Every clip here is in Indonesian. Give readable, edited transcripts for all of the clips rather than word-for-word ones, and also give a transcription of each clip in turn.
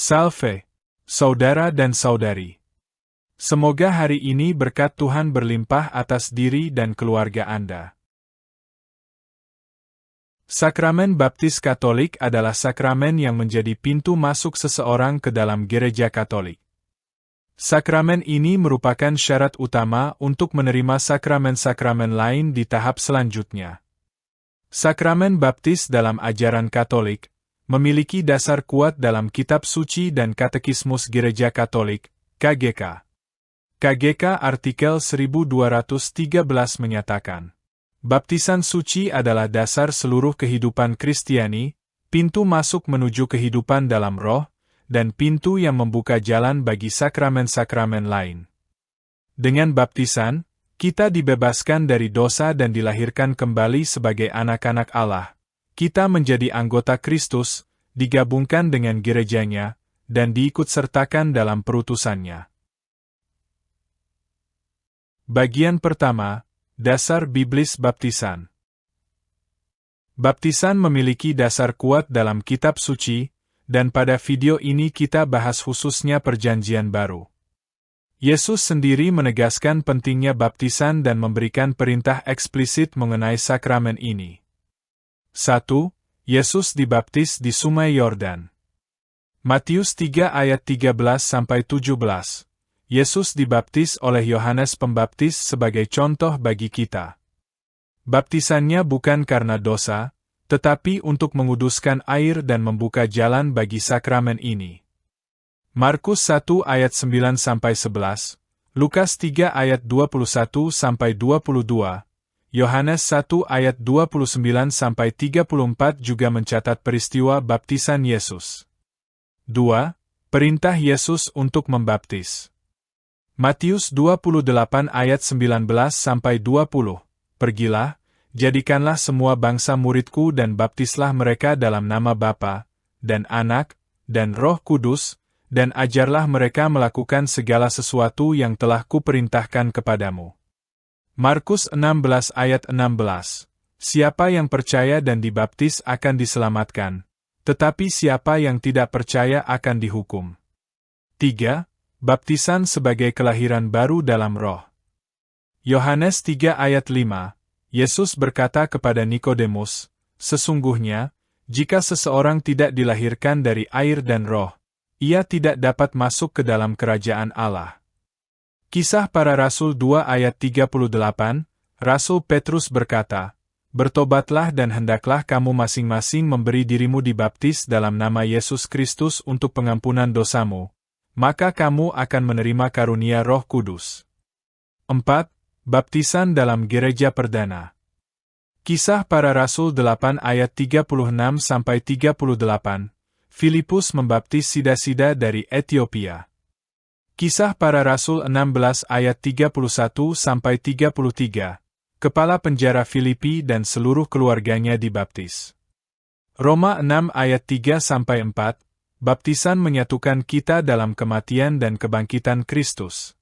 Salve, saudara dan saudari. Semoga hari ini berkat Tuhan berlimpah atas diri dan keluarga Anda. Sakramen Baptis Katolik adalah sakramen yang menjadi pintu masuk seseorang ke dalam gereja Katolik. Sakramen ini merupakan syarat utama untuk menerima sakramen-sakramen lain di tahap selanjutnya. Sakramen baptis dalam ajaran Katolik memiliki dasar kuat dalam Kitab Suci dan Katekismus Gereja Katolik, KGK. KGK artikel 1213 menyatakan, baptisan suci adalah dasar seluruh kehidupan Kristiani, pintu masuk menuju kehidupan dalam roh, dan pintu yang membuka jalan bagi sakramen-sakramen lain. Dengan baptisan, kita dibebaskan dari dosa dan dilahirkan kembali sebagai anak-anak Allah. Kita menjadi anggota Kristus, digabungkan dengan gerejanya, dan diikutsertakan dalam perutusannya. Bagian pertama, dasar biblis baptisan. Baptisan memiliki dasar kuat dalam Kitab Suci, dan pada video ini kita bahas khususnya Perjanjian Baru. Yesus sendiri menegaskan pentingnya baptisan dan memberikan perintah eksplisit mengenai sakramen ini. 1. Yesus dibaptis di Sungai Yordan. Matius 3 ayat 13-17. Yesus dibaptis oleh Yohanes Pembaptis sebagai contoh bagi kita. Baptisannya bukan karena dosa, tetapi untuk menguduskan air dan membuka jalan bagi sakramen ini. Markus 1 ayat 9-11, Lukas 3 ayat 21-22, Yohanes 1 ayat 29-34 juga mencatat peristiwa baptisan Yesus. 2. Perintah Yesus untuk membaptis. Matius 28 ayat 19-20, Pergilah, jadikanlah semua bangsa muridku dan baptislah mereka dalam nama Bapa, dan Anak, dan Roh Kudus, dan ajarlah mereka melakukan segala sesuatu yang telah kuperintahkan kepadamu. Markus 16 ayat 16. Siapa yang percaya dan dibaptis akan diselamatkan, tetapi siapa yang tidak percaya akan dihukum. 3. Baptisan sebagai kelahiran baru dalam roh. Yohanes 3 ayat 5. Yesus berkata kepada Nikodemus, sesungguhnya, jika seseorang tidak dilahirkan dari air dan roh, ia tidak dapat masuk ke dalam kerajaan Allah. Kisah Para Rasul 2 ayat 38, Rasul Petrus berkata, bertobatlah dan hendaklah kamu masing-masing memberi dirimu dibaptis dalam nama Yesus Kristus untuk pengampunan dosamu, maka kamu akan menerima karunia Roh Kudus. 4. Baptisan dalam Gereja Perdana. Kisah Para Rasul 8 ayat 36-38, Filipus membaptis Sida-Sida dari Etiopia. Kisah Para Rasul 16 ayat 31-33, Kepala Penjara Filipi dan seluruh keluarganya dibaptis. Roma 6 ayat 3-4, Baptisan menyatukan kita dalam kematian dan kebangkitan Kristus.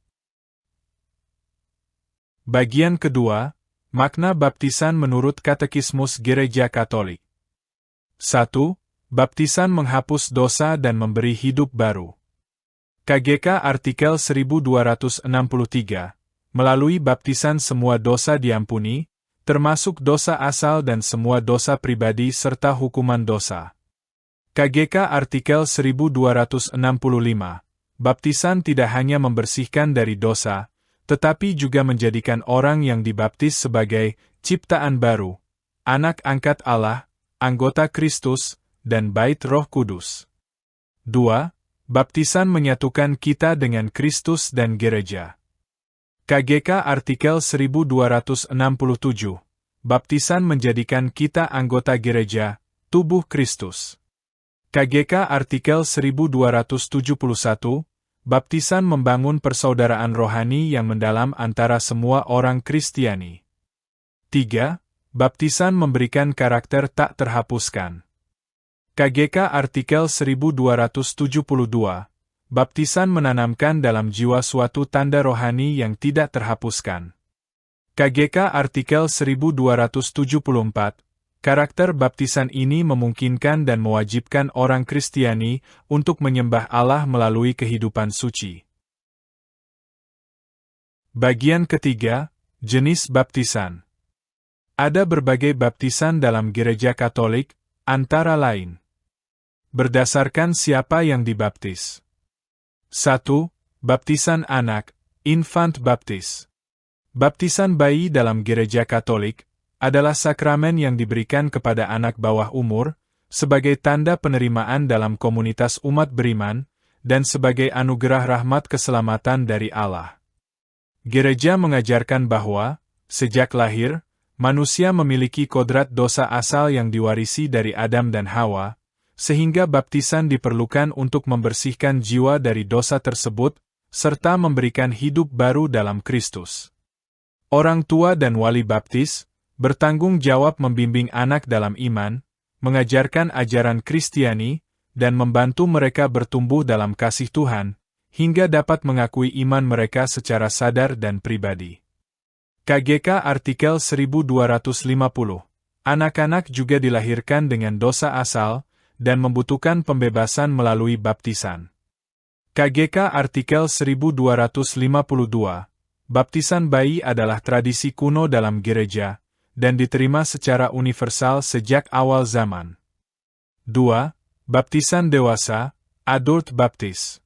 Bagian kedua, makna baptisan menurut Katekismus Gereja Katolik. 1. Baptisan menghapus dosa dan memberi hidup baru. KGK artikel 1263, melalui baptisan semua dosa diampuni, termasuk dosa asal dan semua dosa pribadi serta hukuman dosa. KGK artikel 1265, baptisan tidak hanya membersihkan dari dosa, tetapi juga menjadikan orang yang dibaptis sebagai ciptaan baru, anak angkat Allah, anggota Kristus, dan bait Roh Kudus. 2. Baptisan menyatukan kita dengan Kristus dan gereja. KGK artikel 1267, baptisan menjadikan kita anggota gereja, tubuh Kristus. KGK artikel 1271, baptisan membangun persaudaraan rohani yang mendalam antara semua orang Kristiani. 3. Baptisan memberikan karakter tak terhapuskan. KGK artikel 1272, baptisan menanamkan dalam jiwa suatu tanda rohani yang tidak terhapuskan. KGK artikel 1274, Karakter baptisan ini memungkinkan dan mewajibkan orang Kristiani untuk menyembah Allah melalui kehidupan suci. Bagian ketiga, jenis baptisan. Ada berbagai baptisan dalam Gereja Katolik, antara lain. Berdasarkan siapa yang dibaptis. 1. Baptisan anak, infant baptis. Baptisan bayi dalam Gereja Katolik adalah sakramen yang diberikan kepada anak bawah umur, sebagai tanda penerimaan dalam komunitas umat beriman, dan sebagai anugerah rahmat keselamatan dari Allah. Gereja mengajarkan bahwa, sejak lahir, manusia memiliki kodrat dosa asal yang diwarisi dari Adam dan Hawa, sehingga baptisan diperlukan untuk membersihkan jiwa dari dosa tersebut, serta memberikan hidup baru dalam Kristus. Orang tua dan wali baptis bertanggung jawab membimbing anak dalam iman, mengajarkan ajaran Kristiani, dan membantu mereka bertumbuh dalam kasih Tuhan, hingga dapat mengakui iman mereka secara sadar dan pribadi. KGK artikel 1250. Anak-anak juga dilahirkan dengan dosa asal, dan membutuhkan pembebasan melalui baptisan. KGK artikel 1252. Baptisan bayi adalah tradisi kuno dalam gereja, dan diterima secara universal sejak awal zaman. 2. Baptisan dewasa, adult baptis.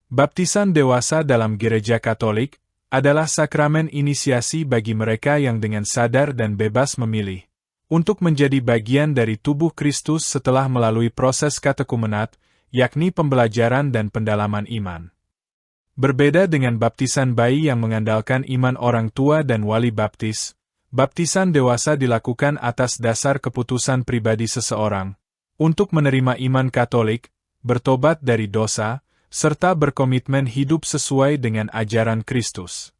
Baptisan dewasa dalam Gereja Katolik adalah sakramen inisiasi bagi mereka yang dengan sadar dan bebas memilih untuk menjadi bagian dari tubuh Kristus setelah melalui proses katekumenat, yakni pembelajaran dan pendalaman iman. Berbeda dengan baptisan bayi yang mengandalkan iman orang tua dan wali baptis, baptisan dewasa dilakukan atas dasar keputusan pribadi seseorang untuk menerima iman Katolik, bertobat dari dosa, serta berkomitmen hidup sesuai dengan ajaran Kristus.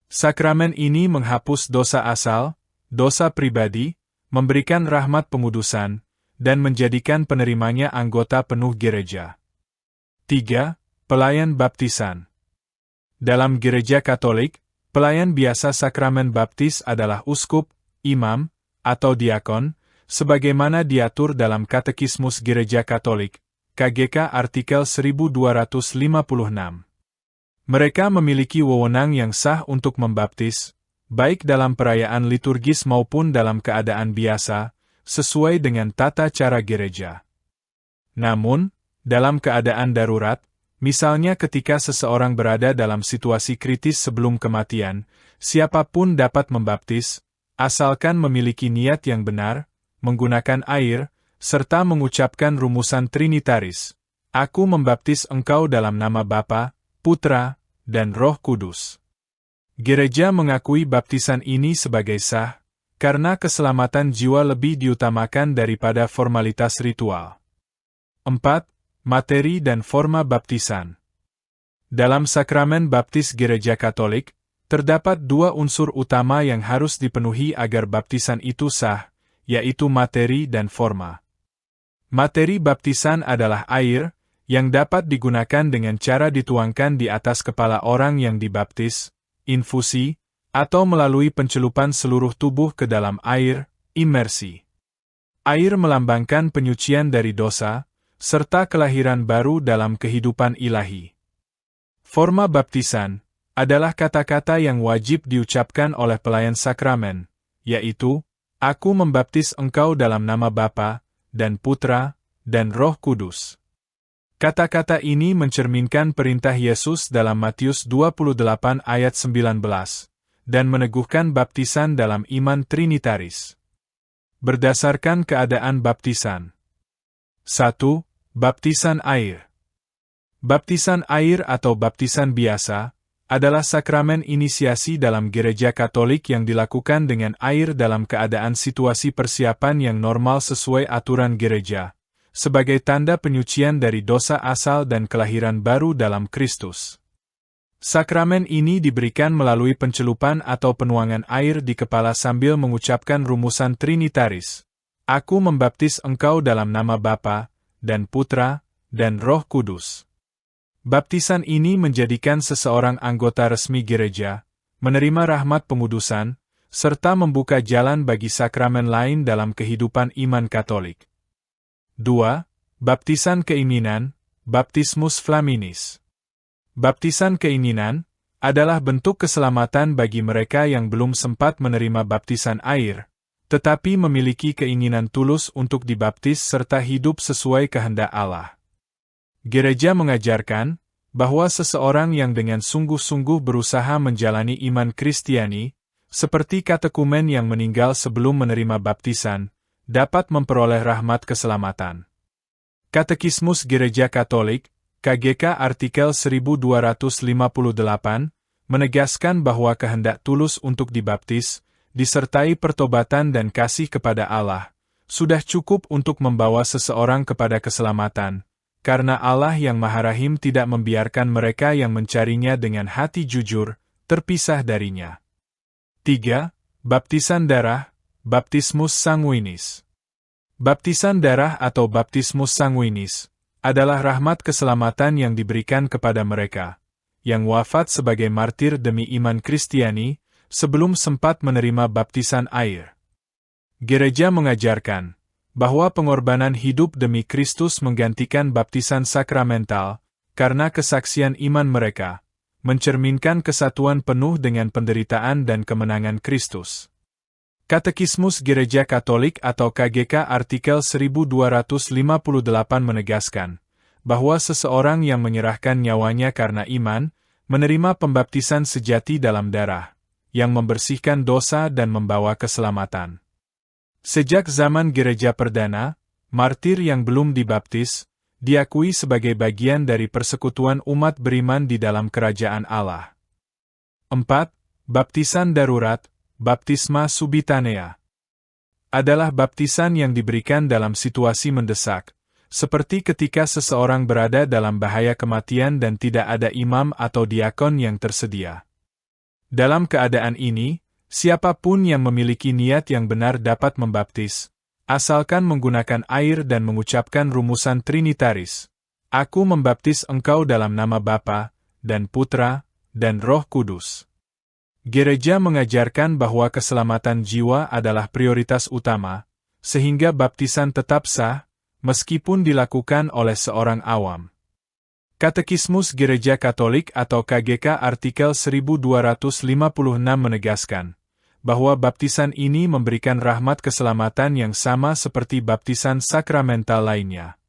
Sakramen ini menghapus dosa asal, dosa pribadi, memberikan rahmat pengudusan, dan menjadikan penerimanya anggota penuh gereja. 3. Pelayan baptisan. Dalam Gereja Katolik, pelayan biasa sakramen baptis adalah uskup, imam, atau diakon, sebagaimana diatur dalam Katekismus Gereja Katolik, KGK artikel 1256. Mereka memiliki wewenang yang sah untuk membaptis, baik dalam perayaan liturgis maupun dalam keadaan biasa, sesuai dengan tata cara gereja. Namun, dalam keadaan darurat, misalnya ketika seseorang berada dalam situasi kritis sebelum kematian, siapapun dapat membaptis, asalkan memiliki niat yang benar, menggunakan air, serta mengucapkan rumusan Trinitaris. Aku membaptis engkau dalam nama Bapa, Putra, dan Roh Kudus. Gereja mengakui baptisan ini sebagai sah, karena keselamatan jiwa lebih diutamakan daripada formalitas ritual. 4. Materi dan forma baptisan. Dalam sakramen baptis Gereja Katolik, terdapat dua unsur utama yang harus dipenuhi agar baptisan itu sah, yaitu materi dan forma. Materi baptisan adalah air, yang dapat digunakan dengan cara dituangkan di atas kepala orang yang dibaptis, infusi, atau melalui pencelupan seluruh tubuh ke dalam air, imersi. Air melambangkan penyucian dari dosa, serta kelahiran baru dalam kehidupan ilahi. Forma baptisan adalah kata-kata yang wajib diucapkan oleh pelayan sakramen, yaitu, Aku membaptis engkau dalam nama Bapa, dan Putra, dan Roh Kudus. Kata-kata ini mencerminkan perintah Yesus dalam Matius 28 ayat 19, dan meneguhkan baptisan dalam iman Trinitaris. Berdasarkan keadaan baptisan. 1. Baptisan air. Baptisan air atau baptisan biasa adalah sakramen inisiasi dalam Gereja Katolik yang dilakukan dengan air dalam keadaan situasi persiapan yang normal sesuai aturan gereja, sebagai tanda penyucian dari dosa asal dan kelahiran baru dalam Kristus. Sakramen ini diberikan melalui pencelupan atau penuangan air di kepala sambil mengucapkan rumusan Trinitaris. Aku membaptis engkau dalam nama Bapa, dan Putra, dan Roh Kudus. Baptisan ini menjadikan seseorang anggota resmi gereja, menerima rahmat pengudusan, serta membuka jalan bagi sakramen lain dalam kehidupan iman Katolik. 2. Baptisan keinginan, baptismus flaminis. Baptisan keinginan adalah bentuk keselamatan bagi mereka yang belum sempat menerima baptisan air, tetapi memiliki keinginan tulus untuk dibaptis serta hidup sesuai kehendak Allah. Gereja mengajarkan bahwa seseorang yang dengan sungguh-sungguh berusaha menjalani iman Kristiani, seperti katekumen yang meninggal sebelum menerima baptisan, dapat memperoleh rahmat keselamatan. Katekismus Gereja Katolik, KGK artikel 1258, menegaskan bahwa kehendak tulus untuk dibaptis, disertai pertobatan dan kasih kepada Allah, sudah cukup untuk membawa seseorang kepada keselamatan, karena Allah yang Maha Rahim tidak membiarkan mereka yang mencarinya dengan hati jujur, terpisah darinya. 3. Baptisan darah, baptismus sanguinis. Baptisan darah atau baptismus sanguinis adalah rahmat keselamatan yang diberikan kepada mereka yang wafat sebagai martir demi iman Kristiani sebelum sempat menerima baptisan air. Gereja mengajarkan bahwa pengorbanan hidup demi Kristus menggantikan baptisan sakramental karena kesaksian iman mereka mencerminkan kesatuan penuh dengan penderitaan dan kemenangan Kristus. Katekismus Gereja Katolik atau KGK artikel 1258 menegaskan bahwa seseorang yang menyerahkan nyawanya karena iman, menerima pembaptisan sejati dalam darah, yang membersihkan dosa dan membawa keselamatan. Sejak zaman Gereja Perdana, martir yang belum dibaptis, diakui sebagai bagian dari persekutuan umat beriman di dalam kerajaan Allah. 4. Baptisan darurat, baptisma subitanea. Adalah baptisan yang diberikan dalam situasi mendesak, seperti ketika seseorang berada dalam bahaya kematian dan tidak ada imam atau diakon yang tersedia. Dalam keadaan ini, siapapun yang memiliki niat yang benar dapat membaptis, asalkan menggunakan air dan mengucapkan rumusan trinitaris. Aku membaptis engkau dalam nama Bapa, dan Putra, dan Roh Kudus. Gereja mengajarkan bahwa keselamatan jiwa adalah prioritas utama, sehingga baptisan tetap sah, meskipun dilakukan oleh seorang awam. Katekismus Gereja Katolik atau KGK artikel 1256 menegaskan bahwa baptisan ini memberikan rahmat keselamatan yang sama seperti baptisan sakramental lainnya.